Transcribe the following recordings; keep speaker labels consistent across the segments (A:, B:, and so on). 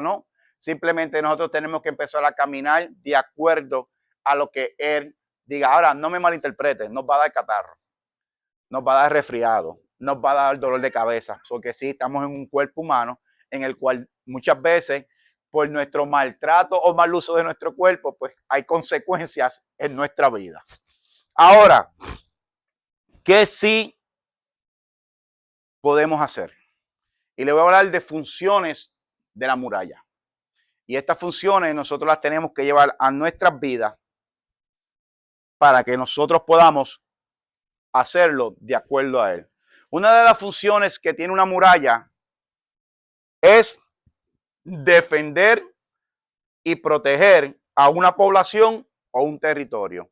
A: ¿no? Simplemente nosotros tenemos que empezar a caminar de acuerdo a lo que Él diga. Ahora, no me malinterpreten, nos va a dar catarro, nos va a dar resfriado, nos va a dar dolor de cabeza, porque sí, estamos en un cuerpo humano en el cual muchas veces por nuestro maltrato o mal uso de nuestro cuerpo, pues hay consecuencias en nuestra vida. Ahora, ¿qué sí podemos hacer? Y le voy a hablar de funciones de la muralla. Y estas funciones nosotros las tenemos que llevar a nuestras vidas para que nosotros podamos hacerlo de acuerdo a él. Una de las funciones que tiene una muralla es defender y proteger a una población o un territorio.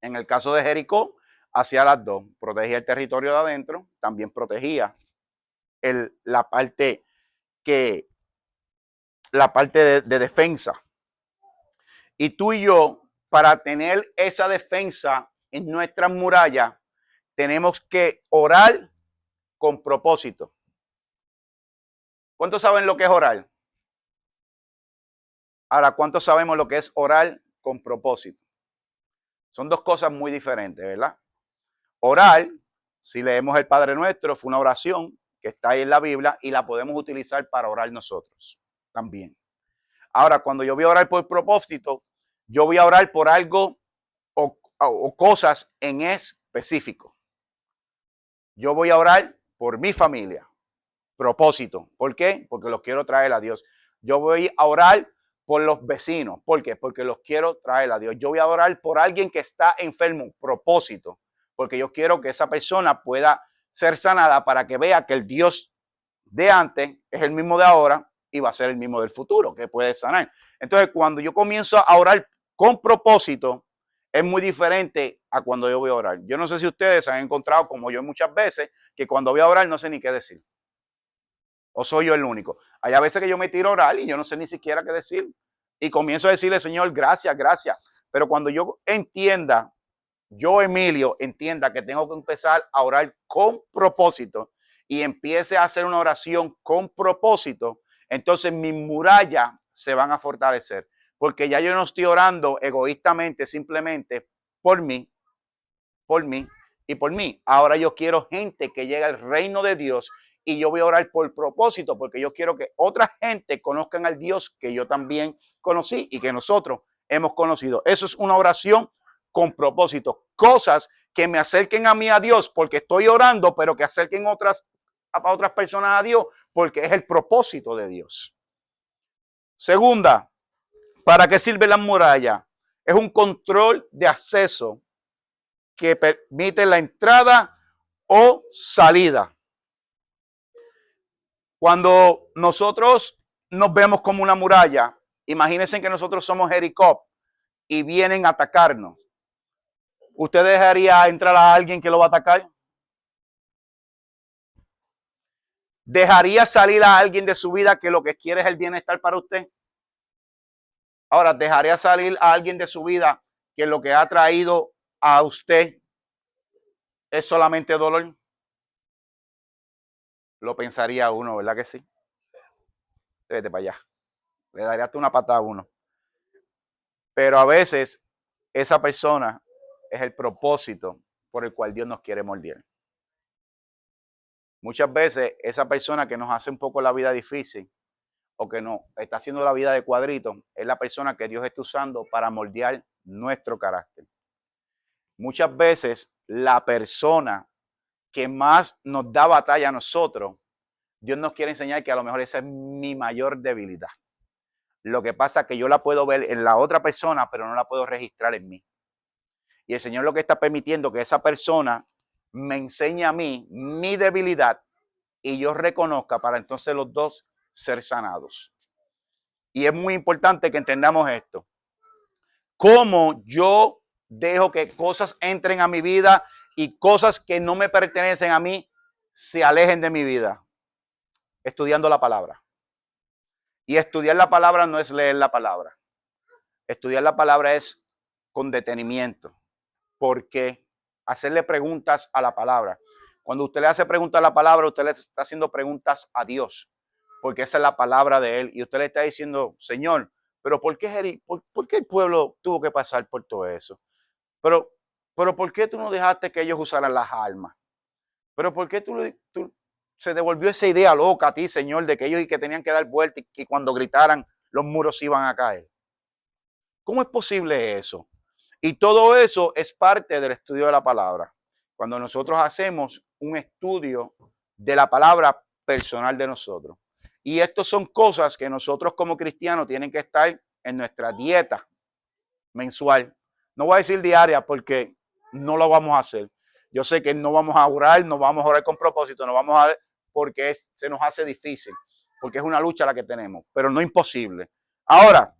A: En el caso de Jericó, hacía las dos. Protegía el territorio de adentro, también protegía la parte de defensa. Y tú y yo, para tener esa defensa en nuestras murallas, tenemos que orar con propósito. ¿Cuántos saben lo que es orar? Ahora, ¿cuántos sabemos lo que es orar con propósito? Son dos cosas muy diferentes, ¿verdad? Orar, si leemos el Padre Nuestro, fue una oración que está ahí en la Biblia y la podemos utilizar para orar nosotros también. Ahora, cuando yo voy a orar por propósito, yo voy a orar por algo o cosas en específico. Yo voy a orar por mi familia. Propósito. ¿Por qué? Porque los quiero traer a Dios. Yo voy a orar por los vecinos. ¿Por qué? Porque los quiero traer a Dios. Yo voy a orar por alguien que está enfermo. Propósito. Porque yo quiero que esa persona pueda ser sanada para que vea que el Dios de antes es el mismo de ahora y va a ser el mismo del futuro, que puede sanar. Entonces, cuando yo comienzo a orar con propósito, es muy diferente a cuando yo voy a orar. Yo no sé si ustedes han encontrado, como yo muchas veces, que cuando voy a orar no sé ni qué decir. ¿O soy yo el único? Hay a veces que yo me tiro a orar y yo no sé ni siquiera qué decir. Y comienzo a decirle, Señor, gracias, gracias. Pero cuando yo entienda, yo, Emilio, entienda que tengo que empezar a orar con propósito y empiece a hacer una oración con propósito, entonces mis murallas se van a fortalecer. Porque ya yo no estoy orando egoístamente, simplemente por mí y por mí. Ahora yo quiero gente que llegue al reino de Dios y yo voy a orar por propósito, porque yo quiero que otra gente conozcan al Dios que yo también conocí y que nosotros hemos conocido. Eso es una oración con propósito. Cosas que me acerquen a mí a Dios porque estoy orando, pero que acerquen a otras personas a Dios porque es el propósito de Dios. Segunda, ¿para qué sirve la muralla? Es un control de acceso que permite la entrada o salida. Cuando nosotros nos vemos como una muralla, imagínense que nosotros somos Jericó y vienen a atacarnos. ¿Usted dejaría entrar a alguien que lo va a atacar? ¿Dejaría salir a alguien de su vida que lo que quiere es el bienestar para usted? Ahora, ¿dejaría salir a alguien de su vida que lo que ha traído a usted es solamente dolor? Lo pensaría uno, ¿verdad que sí? Vete para allá. Le daría hasta una patada a uno. Pero a veces esa persona es el propósito por el cual Dios nos quiere moldear. Muchas veces esa persona que nos hace un poco la vida difícil o que nos está haciendo la vida de cuadrito es la persona que Dios está usando para moldear nuestro carácter. Muchas veces la persona que más nos da batalla a nosotros, Dios nos quiere enseñar que a lo mejor esa es mi mayor debilidad. Lo que pasa es que yo la puedo ver en la otra persona, pero no la puedo registrar en mí. Y el Señor lo que está permitiendo que esa persona me enseñe a mí mi debilidad y yo reconozca para entonces los dos ser sanados. Y es muy importante que entendamos esto. Cómo yo dejo que cosas entren a mi vida y cosas que no me pertenecen a mí se alejen de mi vida. Estudiando la palabra. Y estudiar la palabra no es leer la palabra. Estudiar la palabra es con detenimiento. Porque hacerle preguntas a la palabra. Cuando usted le hace preguntas a la palabra, usted le está haciendo preguntas a Dios. porque esa es la palabra de Él. Y usted le está diciendo, Señor, pero ¿por qué, por qué el pueblo tuvo que pasar por todo eso? Pero, ¿por qué tú no dejaste que ellos usaran las armas? Pero ¿por qué tú se devolvió esa idea loca a ti, Señor, de que ellos y que tenían que dar vuelta y cuando gritaran los muros iban a caer? ¿Cómo es posible eso? Y todo eso es parte del estudio de la palabra. Cuando nosotros hacemos un estudio de la palabra personal de nosotros. Y estas son cosas que nosotros como cristianos tienen que estar en nuestra dieta mensual. No voy a decir diaria porque no lo vamos a hacer. Yo sé que no vamos a orar con propósito, no vamos a orar porque se nos hace difícil, porque es una lucha la que tenemos, pero no imposible. Ahora,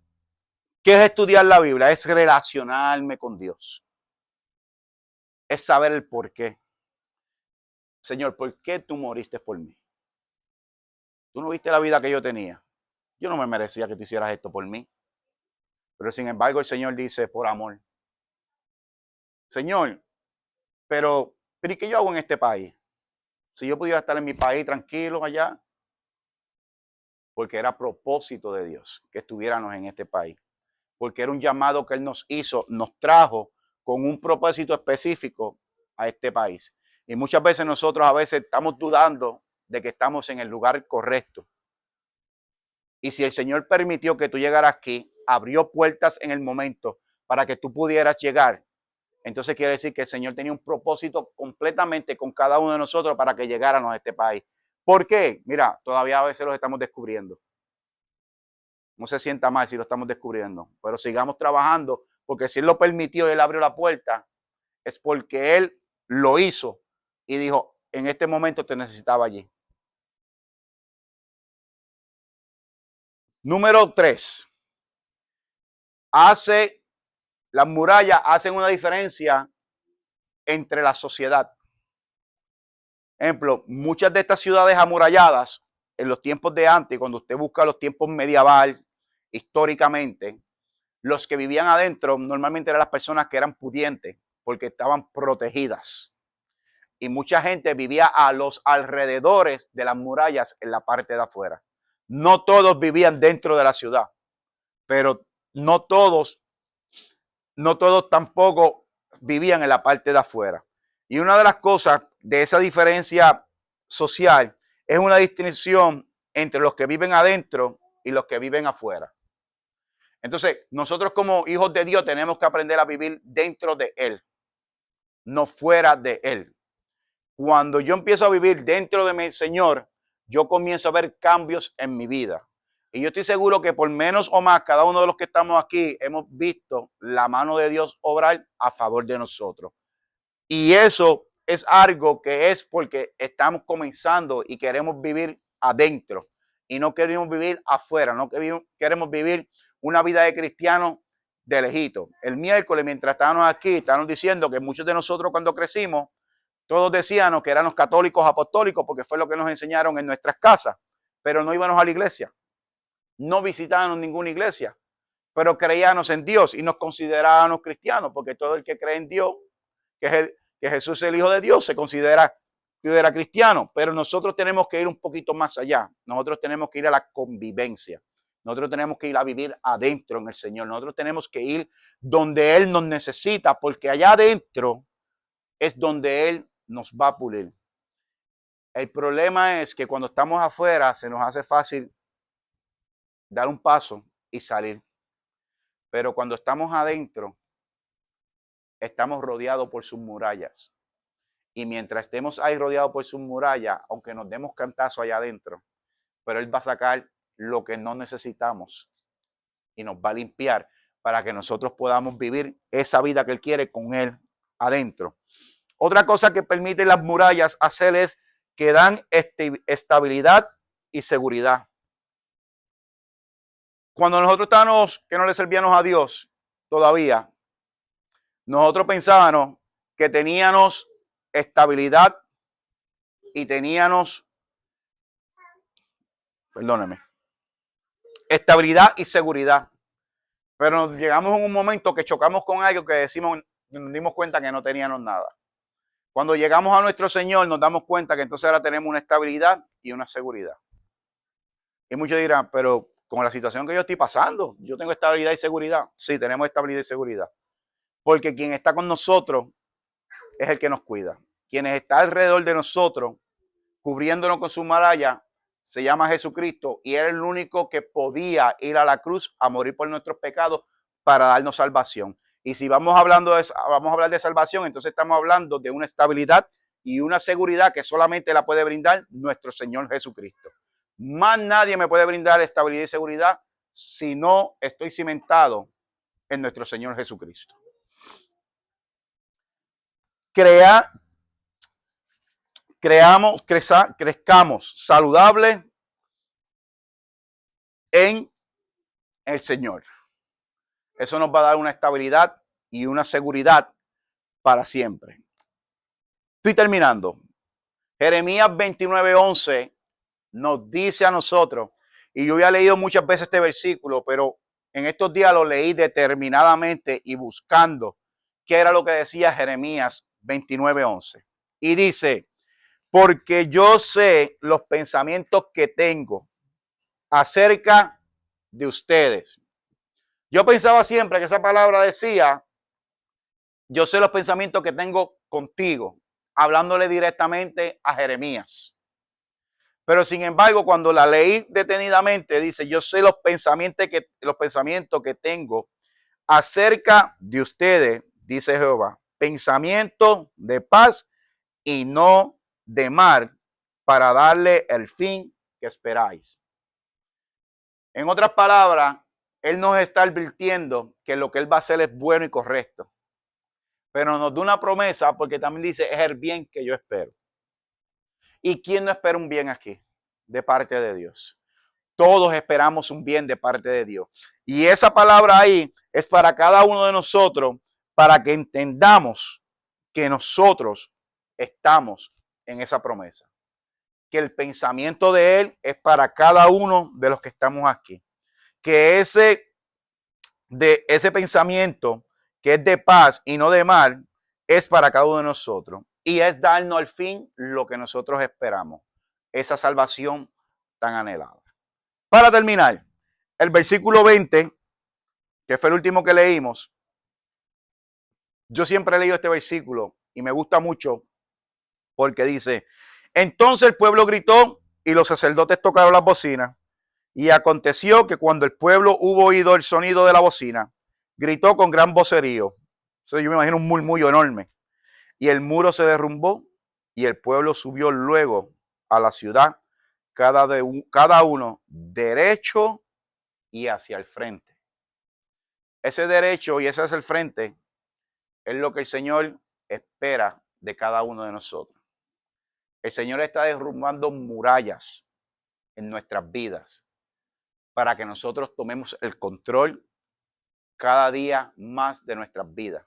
A: ¿qué es estudiar la Biblia? Es relacionarme con Dios. Es saber el por qué. Señor, ¿por qué tú moriste por mí? Tú no viste la vida que yo tenía. Yo no me merecía que tú hicieras esto por mí. Pero sin embargo el Señor dice, por amor. Señor, pero ¿y qué yo hago en este país? Si yo pudiera estar en mi país tranquilo allá, porque era propósito de Dios que estuviéramos en este país. Porque era un llamado que Él nos hizo, nos trajo con un propósito específico a este país. Y muchas veces nosotros a veces estamos dudando de que estamos en el lugar correcto. Y si el Señor permitió que tú llegaras aquí, abrió puertas en el momento para que tú pudieras llegar, entonces quiere decir que el Señor tenía un propósito completamente con cada uno de nosotros para que llegáramos a este país. ¿Por qué? Mira, todavía a veces los estamos descubriendo. No se sienta mal si lo estamos descubriendo, pero sigamos trabajando, porque si Él lo permitió y Él abrió la puerta, es porque Él lo hizo y dijo, en este momento te necesitaba allí. Número 3. Las murallas hacen una diferencia entre la sociedad. Ejemplo, muchas de estas ciudades amuralladas en los tiempos de antes, cuando usted busca los tiempos medieval, históricamente, los que vivían adentro normalmente eran las personas que eran pudientes porque estaban protegidas. Y mucha gente vivía a los alrededores de las murallas en la parte de afuera. No todos vivían dentro de la ciudad, pero no todos tampoco vivían en la parte de afuera. Y una de las cosas de esa diferencia social es una distinción entre los que viven adentro y los que viven afuera. Entonces, nosotros como hijos de Dios tenemos que aprender a vivir dentro de Él, no fuera de Él. Cuando yo empiezo a vivir dentro de mi Señor, yo comienzo a ver cambios en mi vida. Y yo estoy seguro que por menos o más, cada uno de los que estamos aquí hemos visto la mano de Dios obrar a favor de nosotros. Y eso es algo que es porque estamos comenzando y queremos vivir adentro y no queremos vivir afuera, no queremos vivir una vida de cristiano de lejito. El miércoles, mientras estábamos aquí, estábamos diciendo que muchos de nosotros cuando crecimos, todos decíamos que éramos católicos apostólicos porque fue lo que nos enseñaron en nuestras casas, pero no íbamos a la iglesia, no visitábamos ninguna iglesia, pero creíamos en Dios y nos considerábamos cristianos porque todo el que cree en Dios, que Jesús es el Hijo de Dios, se considera cristiano, pero nosotros tenemos que ir un poquito más allá. Nosotros tenemos que ir a la convivencia. Nosotros tenemos que ir a vivir adentro en el Señor. Nosotros tenemos que ir donde Él nos necesita, porque allá adentro es donde Él nos va a pulir. El problema es que cuando estamos afuera se nos hace fácil dar un paso y salir. Pero cuando estamos adentro, estamos rodeados por sus murallas. Y mientras estemos ahí rodeados por sus murallas, aunque nos demos cantazo allá adentro, pero Él va a sacar lo que no necesitamos y nos va a limpiar para que nosotros podamos vivir esa vida que Él quiere con Él adentro. Otra cosa que permiten las murallas hacer es que dan estabilidad y seguridad. Cuando nosotros estábamos que no le servíamos a Dios todavía, nosotros pensábamos que teníamos estabilidad y teníamos, perdóneme, estabilidad y seguridad. Pero nos llegamos en un momento que chocamos con algo que nos dimos cuenta que no teníamos nada. Cuando llegamos a nuestro Señor nos damos cuenta que entonces ahora tenemos una estabilidad y una seguridad. Y muchos dirán, pero con la situación que yo estoy pasando, yo tengo estabilidad y seguridad. Sí, tenemos estabilidad y seguridad. Porque quien está con nosotros es el que nos cuida. Quien está alrededor de nosotros, cubriéndonos con su maraña, se llama Jesucristo y era el único que podía ir a la cruz a morir por nuestros pecados para darnos salvación. Y si vamos a hablar de salvación, entonces estamos hablando de una estabilidad y una seguridad que solamente la puede brindar nuestro Señor Jesucristo. Más nadie me puede brindar estabilidad y seguridad si no estoy cimentado en nuestro Señor Jesucristo. Crezcamos saludables en el Señor. Eso nos va a dar una estabilidad y una seguridad para siempre. Estoy terminando. Jeremías 29:11 nos dice a nosotros, y yo ya he leído muchas veces este versículo, pero en estos días lo leí determinadamente y buscando qué era lo que decía Jeremías 29:11. Y dice, porque yo sé los pensamientos que tengo acerca de ustedes. Yo pensaba siempre que esa palabra decía, yo sé los pensamientos que tengo contigo, hablándole directamente a Jeremías. Pero sin embargo, cuando la leí detenidamente, dice, yo sé los pensamientos que tengo acerca de ustedes, dice Jehová, pensamientos de paz y no de mal, para darle el fin que esperáis. En otras palabras, Él nos está advirtiendo que lo que Él va a hacer es bueno y correcto. Pero nos da una promesa porque también dice, es el bien que yo espero. ¿Y quién no espera un bien aquí? De parte de Dios. Todos esperamos un bien de parte de Dios. Y esa palabra ahí es para cada uno de nosotros, para que entendamos que nosotros estamos en esa promesa. Que el pensamiento de Él es para cada uno de los que estamos aquí. Que ese pensamiento que es de paz y no de mal es para cada uno de nosotros. Y es darnos al fin lo que nosotros esperamos. Esa salvación tan anhelada. Para terminar, el versículo 20, que fue el último que leímos, yo siempre he leído este versículo y me gusta mucho porque dice, entonces el pueblo gritó y los sacerdotes tocaron las bocinas y aconteció que cuando el pueblo hubo oído el sonido de la bocina, gritó con gran vocerío. Yo me imagino un murmullo enorme. Y el muro se derrumbó y el pueblo subió luego a la ciudad, cada uno derecho y hacia el frente. Ese derecho y ese hacia el frente es lo que el Señor espera de cada uno de nosotros. El Señor está derrumbando murallas en nuestras vidas para que nosotros tomemos el control cada día más de nuestras vidas.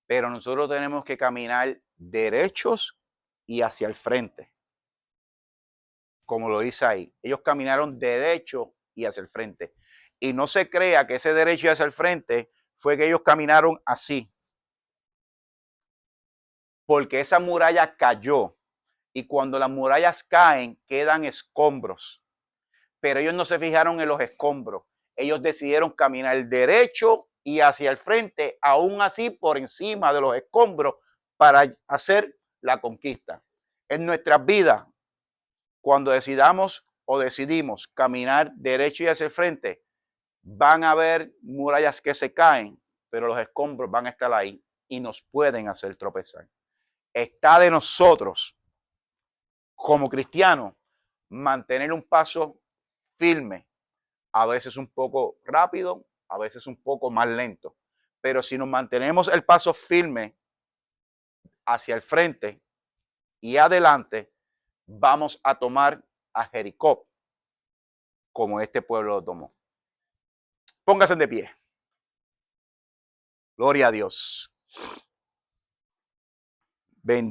A: Pero nosotros tenemos que caminar derechos y hacia el frente. Como lo dice ahí, ellos caminaron derecho y hacia el frente. Y no se crea que ese derecho y hacia el frente fue que ellos caminaron así. Porque esa muralla cayó. Y cuando las murallas caen, quedan escombros. Pero ellos no se fijaron en los escombros. Ellos decidieron caminar derecho y hacia el frente, aún así por encima de los escombros, para hacer la conquista. En nuestras vidas, cuando decidamos o decidimos caminar derecho y hacia el frente, van a haber murallas que se caen, pero los escombros van a estar ahí y nos pueden hacer tropezar. Está de nosotros, como cristianos, mantener un paso firme, a veces un poco rápido, a veces un poco más lento. Pero si nos mantenemos el paso firme hacia el frente y adelante, vamos a tomar a Jericó como este pueblo lo tomó. Póngase de pie. Gloria a Dios. Bendito.